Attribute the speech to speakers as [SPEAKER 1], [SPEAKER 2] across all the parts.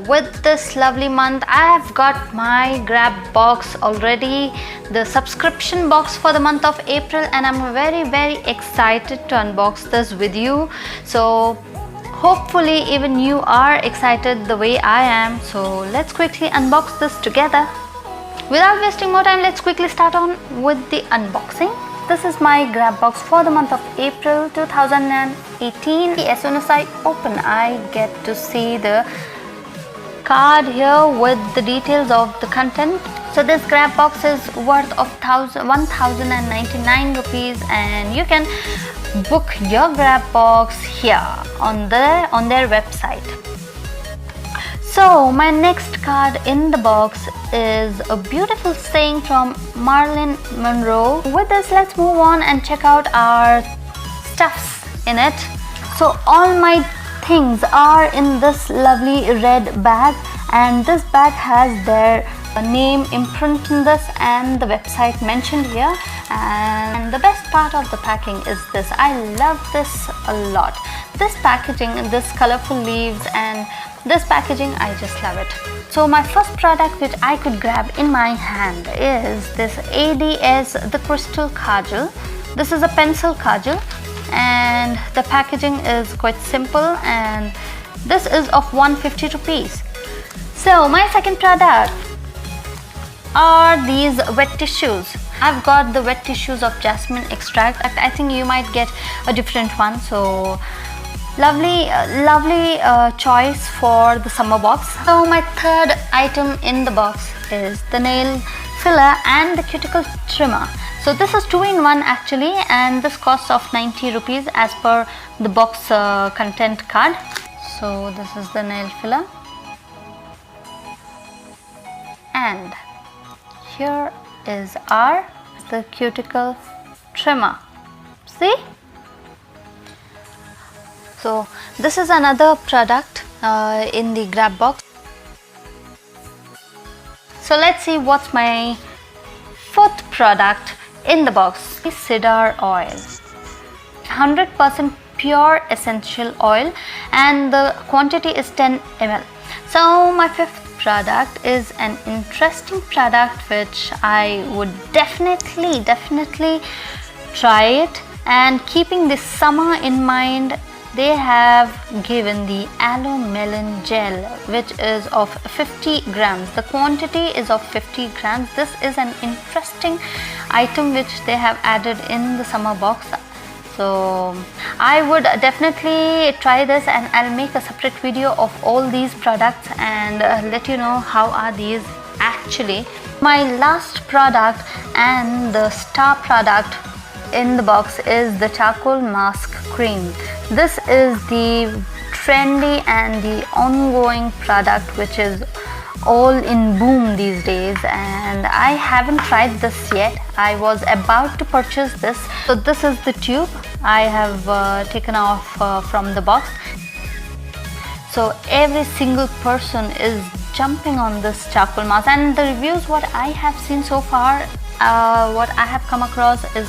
[SPEAKER 1] with this lovely month, I have got my Grabox already, the subscription box for the month of April, and I'm very excited to unbox this with you. So hopefully even you are excited the way I am. So let's quickly unbox this together. Without wasting more time, let's quickly start on with the unboxing. This is my Grabox for the month of April 2018. As soon as I open, I get to see the card here with the details of the content. So this Grabox is worth of 1099 rupees, and you can book your Grabox here on their website. So my next card in the box is a beautiful saying from Marilyn Monroe. With this, let's move on and check out our stuffs in it. So all my things are in this lovely red bag, and this bag has their name imprint in this and the website mentioned here. And the best part of the packing is this. I love this a lot. This packaging, this colorful leaves, and this packaging, I just love it. So my first product which I could grab in my hand is this ADS the Crystal Kajal. This is a pencil kajal, and the packaging is quite simple, and this is of 150 rupees. So my second product are these wet tissues. I've got the wet tissues of jasmine extract. I think you might get a different one. So lovely choice for the summer box. So my third item in the box is the nail filler and the cuticle trimmer. So this is 2-in-1 actually, and this costs of 90 rupees as per the box content card. So this is the nail filler, and here is the cuticle trimmer. See? So this is another product in the Grabox. So let's see what's my fourth product in the box. Cedar oil, 100% pure essential oil, and the quantity is 10 ml. So my fifth product is an interesting product which I would definitely try it. And keeping this summer in mind, they have given the aloe melon gel, which is of 50 grams. The quantity is of 50 grams. This is an interesting item which they have added in the summer box. So I would definitely try this, and I'll make a separate video of all these products and let you know how are these actually. My last product and the star product in the box is the charcoal mask cream. This is the trendy and the ongoing product which is all in boom these days, and I haven't tried this yet. I was about to purchase this. So this is the tube I have taken off from the box. So every single person is jumping on this charcoal mask, and the reviews what I have seen so far, what I have come across is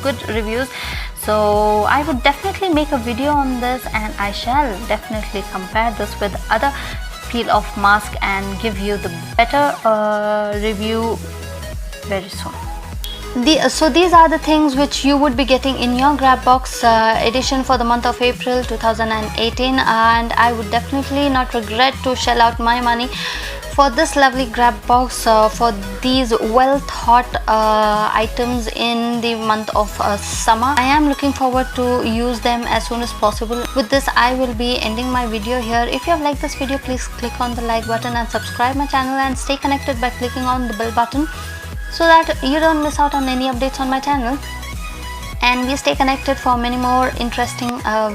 [SPEAKER 1] good reviews. So I would definitely make a video on this, and I shall definitely compare this with other peel off mask and give you the better review very soon. So these are the things which you would be getting in your Grabox edition for the month of April 2018, and I would definitely not regret to shell out my money for this lovely Grabox for these well thought items in the month of summer. I am looking forward to use them as soon as possible. With this, I will be ending my video here. If you have liked this video, please click on the like button and subscribe my channel, and stay connected by clicking on the bell button so that you don't miss out on any updates on my channel. And we stay connected for many more interesting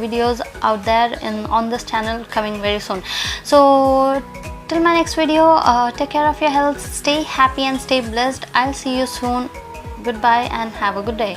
[SPEAKER 1] videos out there on this channel coming very soon. So till my next video, take care of your health, stay happy and stay blessed. I'll see you soon. Goodbye and have a good day.